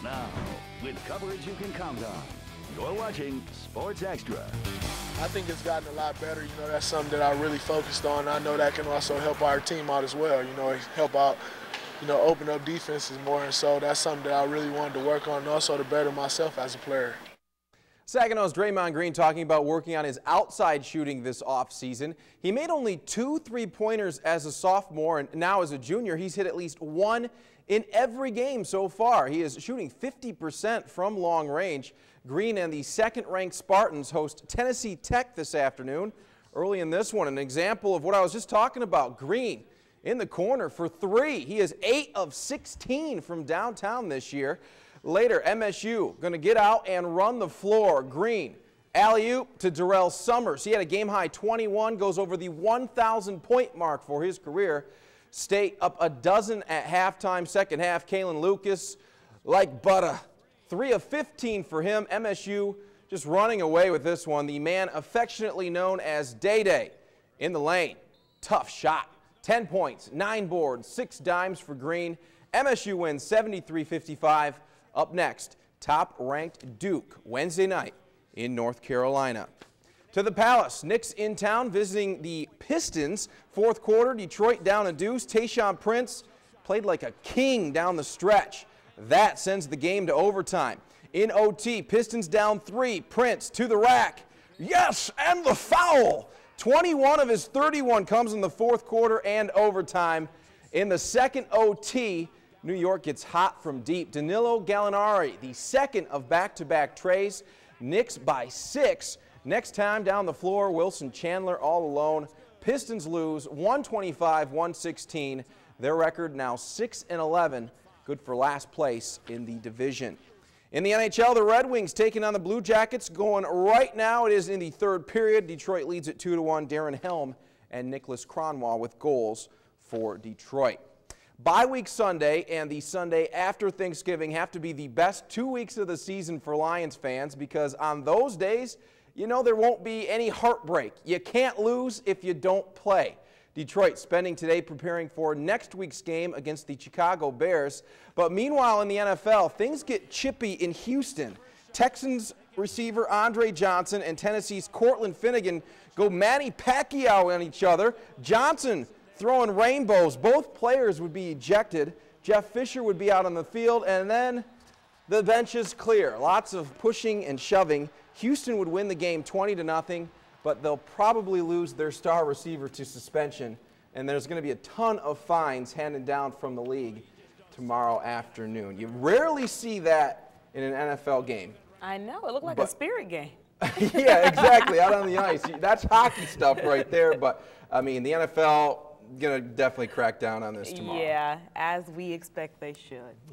Now, with coverage you can count on, you're watching Sports Extra. I think it's gotten a lot better. You know, that's something that I really focused on. I know that can also help our team out as well. You know, help out, open up defenses more. And so that's something that I really wanted to work on and also to better myself as a player. Saginaw's Draymond Green talking about working on his outside shooting this offseason. He made only 2 3-pointers as a sophomore, and now as a junior, he's hit at least 1 in every game so far. He is shooting 50% from long range. Green and the second-ranked Spartans host Tennessee Tech this afternoon. Early in this one, an example of what I was just talking about. Green in the corner for 3. He is 8 of 16 from downtown this year. Later, MSU going to get out and run the floor. Green, alley-oop to Darrell Summers. He had a game-high 21, goes over the 1,000-point mark for his career. State up a dozen at halftime. Second half, Kalen Lucas like butter. 3 of 15 for him. MSU just running away with this one. The man affectionately known as Day-Day in the lane. Tough shot. 10 points, 9 boards, 6 dimes for Green. MSU wins 73-55. Up next, top-ranked Duke Wednesday night in North Carolina. To the Palace, Knicks in town visiting the Pistons. Fourth quarter, Detroit down a deuce. Tayshaun Prince played like a king down the stretch. That sends the game to overtime. In OT, Pistons down 3. Prince to the rack. Yes, and the foul. 21 of his 31 comes in the fourth quarter and overtime. In the second OT, New York gets hot from deep. Danilo Gallinari, the second of back-to-back trays. Knicks by 6. Next time down the floor, Wilson Chandler all alone. Pistons lose 125-116. Their record now 6-11. Good for last place in the division. In the NHL, the Red Wings taking on the Blue Jackets. Going right now, it is in the third period. Detroit leads at 2-1. Darren Helm and Nicholas Kronwall with goals for Detroit. Bye week Sunday and the Sunday after Thanksgiving have to be the best 2 weeks of the season for Lions fans, because on those days, there won't be any heartbreak. You can't lose if you don't play. Detroit spending today preparing for next week's game against the Chicago Bears. But meanwhile in the NFL, things get chippy in Houston. Texans receiver Andre Johnson and Tennessee's Cortland Finnegan go Manny Pacquiao on each other. Johnson throwing rainbows. Both players would be ejected. Jeff Fisher would be out on the field, and then the bench is clear. Lots of pushing and shoving. Houston would win the game 20-0, but they'll probably lose their star receiver to suspension, and there's going to be a ton of fines handed down from the league tomorrow afternoon. You rarely see that in an NFL game. I know. It looked like a spirit game. Yeah, exactly, out on the ice. That's hockey stuff right there, but, I mean, the NFL going to definitely crack down on this tomorrow. Yeah, as we expect they should.